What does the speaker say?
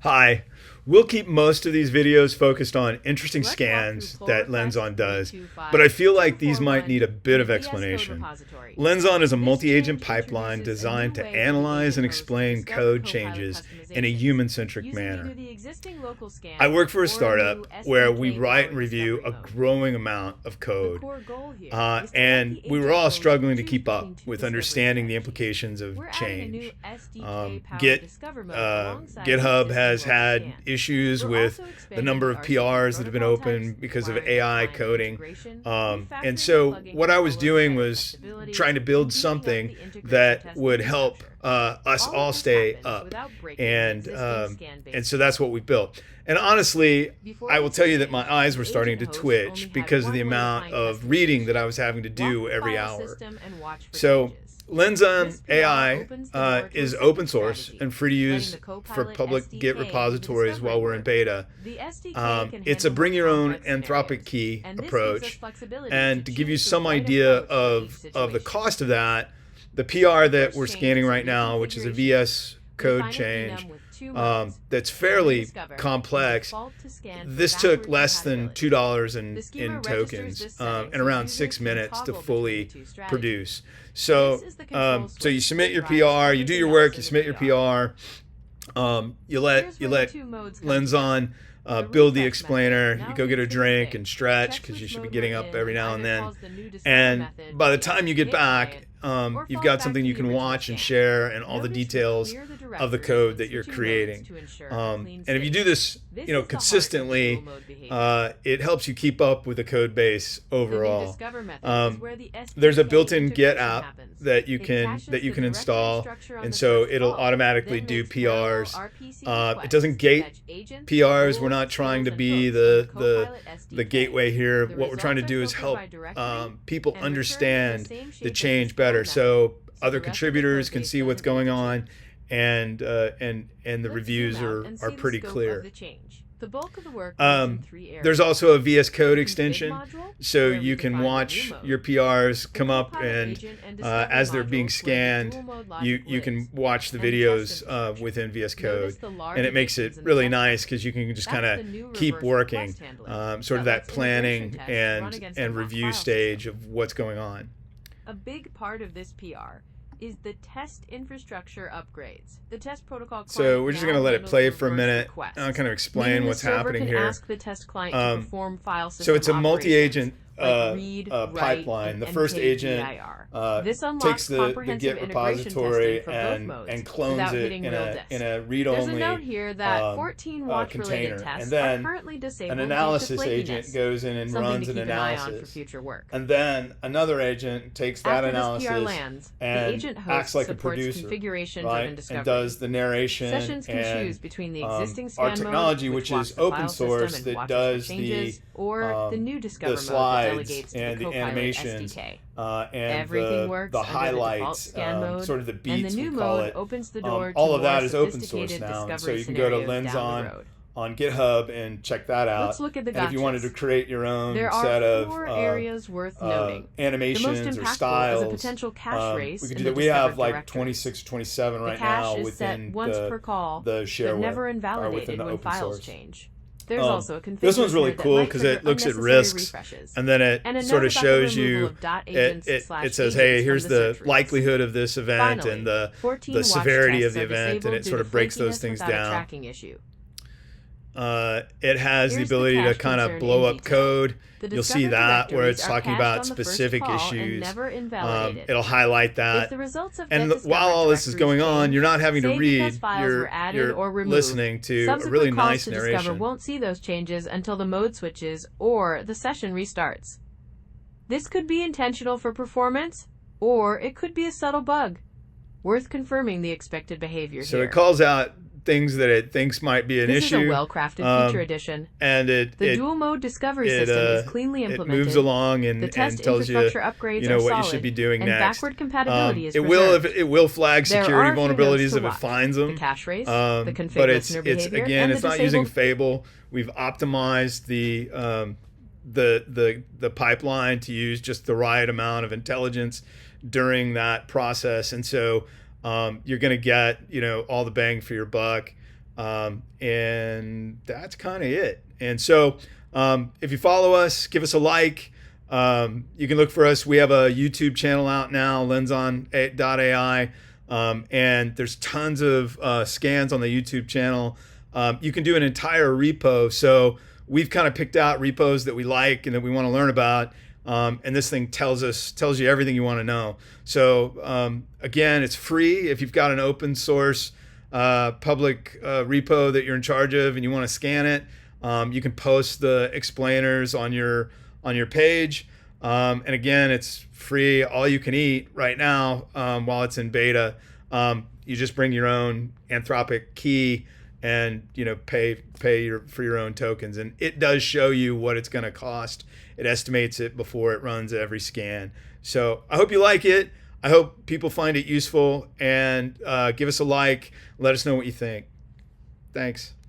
Hi. We'll keep most of these videos focused on interesting scans that Lenzon does, but I feel like these might need a bit of explanation. Lenzon is a multi-agent pipeline designed to analyze and explain code changes in a human-centric manner. I work for a startup where we write and review a growing amount of code, and we were all struggling to keep up with understanding the implications of change. GitHub has had issues with the number of PRs that have been open because of AI coding. And so what I was doing was trying to build something that would help us all stay up. And so that's what we built. And honestly, I will tell you that my eyes were starting to twitch because of the amount of reading that I was having to do every hour. So Lenzon.ai is open source and free to use for public Git repositories while we're in beta. It's a bring your own Anthropic key approach. And to give you some idea of the cost of that, the PR that we're scanning right now, which is a VS code change, that's fairly complex. This took less than $2 in tokens and around 6 minutes to fully produce. So you submit your PR, you do your work, you submit your PR, you let Lenzon build the explainer, you go get a drink and stretch because you should be getting up every now and then. And by the time you get back, you've got something you can watch and share and all the details of the code that you're creating. And if you do this, consistently, it helps you keep up with the code base overall. There's a built-in Git app that you can install, and so it'll automatically do PRs. It doesn't gate PRs. We're not trying to be the gateway here. What we're trying to do is help people understand the change better, so other contributors can see what's going on, and the reviews are pretty clear. The bulk of the work in 3 areas. There's also a VS Code extension, so you can watch your PRs come up, and as they're being scanned, you can watch the videos within VS Code, and it makes it really nice because you can just kind of keep working, sort of that planning and review stage of what's going on. A big part of this PR is the test infrastructure upgrades. The test protocol so we're just going to let it play for a minute. I'll kind of explain what's happening here. Ask the test client to perform file system so it's a multi-agent read, pipeline. The first agent takes the Git repository and clones it in a read-only There's a note here that 14 watch-related container, tests and then are currently disabled an analysis agent goes in and runs an analysis, and then another agent takes that analysis and acts like a producer, right, and does the narration. Sessions can choose between the existing scan our technology, mode, which is open source, that does the new discover slides mode that and the animations and the highlights, sort of the beats, we call it. All of that is open source now, and so you can go to Lenzon on GitHub and check that out. Let's look at the and if you wanted to create your own set of areas worth noting. Animations or styles, we could do that. We have like 26 or 27 right now within the shareware, or within the open source. There's also a this one's really cool because it looks at risks, and then it sort of shows you, it says, hey, here's the likelihood of this event and the severity of the event, and it sort of breaks those things down. It has the ability to kind of blow up code. You'll see that where it's talking about specific issues. It'll highlight that. And while all this is going on, you're not having to read. You're listening to a really nice narration. Won't see those changes until the mode switches or the session restarts. This could be intentional for performance, or it could be a subtle bug. Worth confirming the expected behavior so here. It calls out things that it thinks might be an issue. This is a well-crafted feature addition. And the dual mode discovery system is cleanly implemented. It moves along and tells you, what you should be doing next. Backward compatibility is it will flag security vulnerabilities if it finds them. The cache race, the config but listener behavior, again, it's not using Fable. We've optimized the pipeline to use just the right amount of intelligence during that process, and so you're going to get all the bang for your buck. And that's kind of it. And so if you follow us, give us a like. You can look for us. We have a YouTube channel out now, Lenzon.ai. And there's tons of scans on the YouTube channel. You can do an entire repo. So we've kind of picked out repos that we like and that we want to learn about. And this thing tells you everything you want to know. So again, it's free. If you've got an open source public repo that you're in charge of and you want to scan it, you can post the explainers on your page. And again, it's free, all you can eat right now while it's in beta. You just bring your own Anthropic key and pay for your own tokens, and it does show you what it's going to cost. It estimates it before it runs every scan. So I hope you like it. I hope people find it useful, and give us a like. Let us know what you think. Thanks.